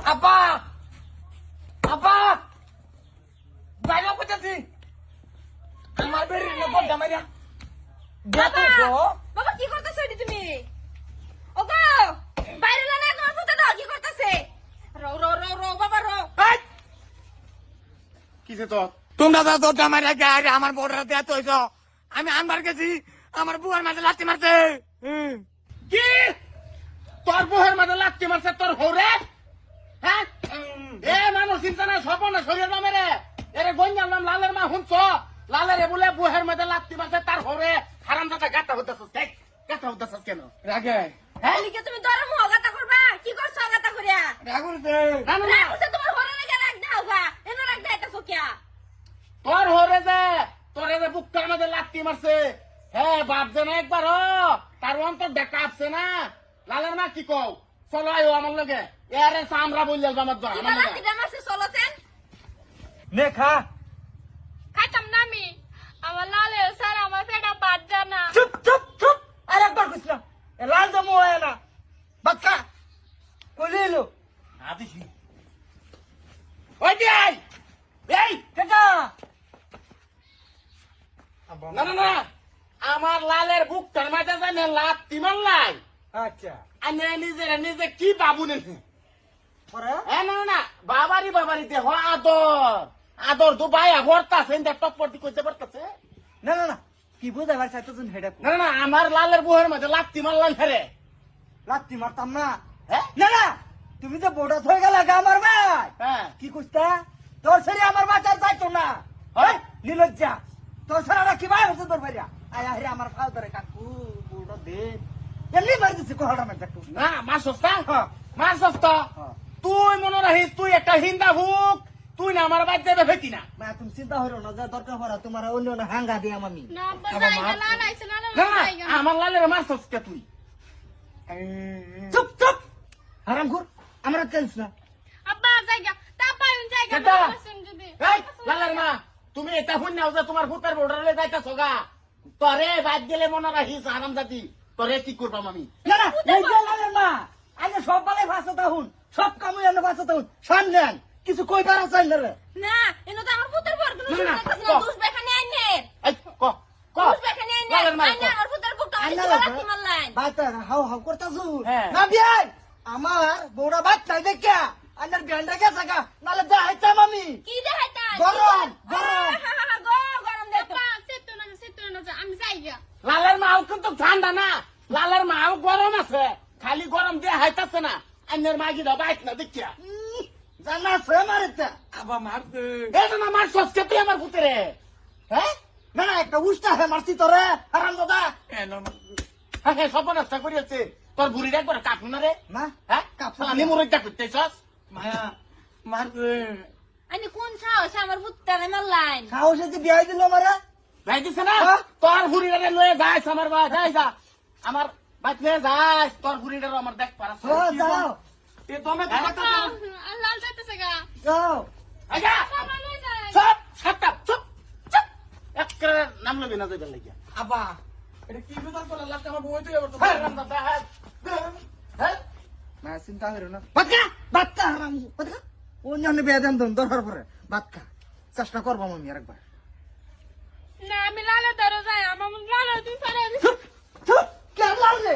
আপা আপা বাইরে কোথাছি আমার বেরিয়ে না বড় মাইরা দেখো তো বাবা কি করতেছ এটি তুমি ওগো বাইরে লানা তোমার পুতে দাও কি করতেছে রো রো রো রো বাবা রো এই কিসে তো তোমরা তো দরজা মাইরা গায়ে আমার বড়রা দেয়া তৈছ আমি আনবার গেছি আমার বুয়ার মাঝে লাথি মারছে কি তোর বউয়ের মাঝে লাগতে মারছে তোর হৌরে হ্যাঁ এ মানুষ চিন্তা না সপন না শরীর নামে রে এরে গঞ্জাম নাম লালের মা শুনছ লালের বলে বুহের মাঝে লাগতে মারছে তার হৌরে হারাম দাদা গাটা হইতাছস দেখ গাটা হইতাছস কেন রাগে হ্যাঁ লিখে তুমি দরম হগাতা করবা কি করছ হগাতা করিয়া রাগুলছে না না না না উসে তোমার হরে লাগা রাখ দাও গা এনে রাখ দাইতাছো কিয়া তোর হৌরে যে তোর যে বুকটার মাঝে লাগতে মারছে হ্যাঁ বাপ যে না একবার তার অন্তর দেখা আসছে না লালের মা কি কও চলো আয়ো আমার লগে এরে সামরা বললে আমার দর কি আমার বালা লগে কি দামাসে চলছেন নে খা খাইতাম না আমি আমার লালে স্যার আমার পেটা বাদ জানা চুপ চুপ চুপ আর একবার কইছ না এ লাল দম হয় না বাচ্চা কইলে এলো আদিছি ওই দিই এই কাকা না না না আমার লালের বুকটার মাঝে জানে লাত্তি মারলাই আচ্ছা আমি নিজে কি বাবু নেই পরে না না না বাবারি দেহ আদর আদর তো ভাইয়া ভরতাছে টপপটি করতে পারতাছে না না না কি বুঝাবার চাইতো তুমি হেডা না না আমার লালের বুহের মাঝে লাত্তি মারলাম ফেরে লাত্তি মারতাম না হ্যাঁ না না তুমি তো বোড়া হয়ে গেল আমার ভাই হ্যাঁ কি কইতা তোর সারি আমার বাচ্চার যাইতো না হয় লীলজ্জা তোর সারা কি ভাই হচ্ছে তোর ভাইয়া আয় আরে আমার ফাল ধরে কাকু বোড়া দে এমনি মারি দিছি কোহড়া মে কাকু না মা সস্তা হ্যাঁ। মা সস্তা হ্যাঁ। তুই মনে রাখিস তুই একটা হিন্দা হুক তুই না আমার বাড়িতে ভেতি না মা তুমি চিন্তা হইরো না যা দরকার পড়া তোমার অন্য না হাঙ্গা দিয়াম আমি না বাজাই গেলা নাইছে না না বাজাই গেলা আমার লালের মা সস্তা তুই চুপ চুপ হারাম খুর আমরা কেলছ না আব্বা জায়গা তা পাইন জায়গা কেটা? বসেন যদি এই লালের মা তুমি এটা শুনাও যে তোমার ভূতের বর্ডারে যাইতাছ গা তরে বাদ গেলে মনে রাখিস আরাম জাতি তরে কি করবাম আমি না না এই যে লালের মা আগে সব বালে ভাষাটা হুন সব কামই এনে ভাষাটা হুন সামনেন কিছু কইবার আছে না রে না এনে তো আমার পুতের বর কোনো না, না, শুনতেছ না ক। দুষ বেখানে আইনে এই ক ক দুষ বেখানে আইনে লালের মা আইনে আমার পুতের বুকটা আইনা অনেক লাগবে। লাত্তি মারলাইন বাচ্চা হাও হাও করতাছু হ্যাঁ। না বিয়াই আমার বউরা বাচ্চা দেখা আন্নার ব্যান্ডা গেছে গা নালে যা হাইতাম আমি কি দেখাইতা গরম, গরম। গরম দেখো আব্বা সেতো না আমি জায়গা লালের মাও কিন্তু ঠান্ডা না লালের মাও গরম আছে খালি গরম দিয়ে হাইতাছে না আন্যের মাগি দা বাইক না দেখিয়া জানা সে মারিতে আবার মারতে এটা না মার সস্কে তুই আমার ভূতেরে হ্যাঁ না না একটা উষ্টা হে মারছি তোরে হারাম দাদা হ্যাঁ সপন আশা করিয়াছে তোর বুড়িটা একবার কাটু না রে না হ্যাঁ কাটু আমি মুরইটা করতেছস মায়া মারছে আইনে কোন সাহস আমার পুত্তারে মারলাইন সাহসে যে বিয়াই দিল মারা ভাই দিছে না হ্যাঁ। তোর বুড়িটা লয়ে যাইস আমার ভাই যাই যা আমার বাইক লয়ে যাইস তোর বুড়িটা আমার দেখ পারাস ও যাও এ তুমি তো কথা লাল যাইতেছে গা যাও আচ্ছা আমার লই যায় চুপ সাতটা চুপ চুপ একটা নাম লবি না যাইবার লাগিয়া আবা এটা কি বিধান করে লাগতে আমার বই তুই আবার তো হ্যাঁ রামদাদা হ্যাঁ হ্যাঁ না চিন্তা করো না বাচ্চা বাচ্চা হারাম বাচ্চা অন্য বিয়া দেন দন দরকার পরে বাচ্চা চেষ্টা করবো আমি আরেকবার না আমি লালে ধরে যাই আমার লালে তুই পারে চুপ চুপ কে লাল রে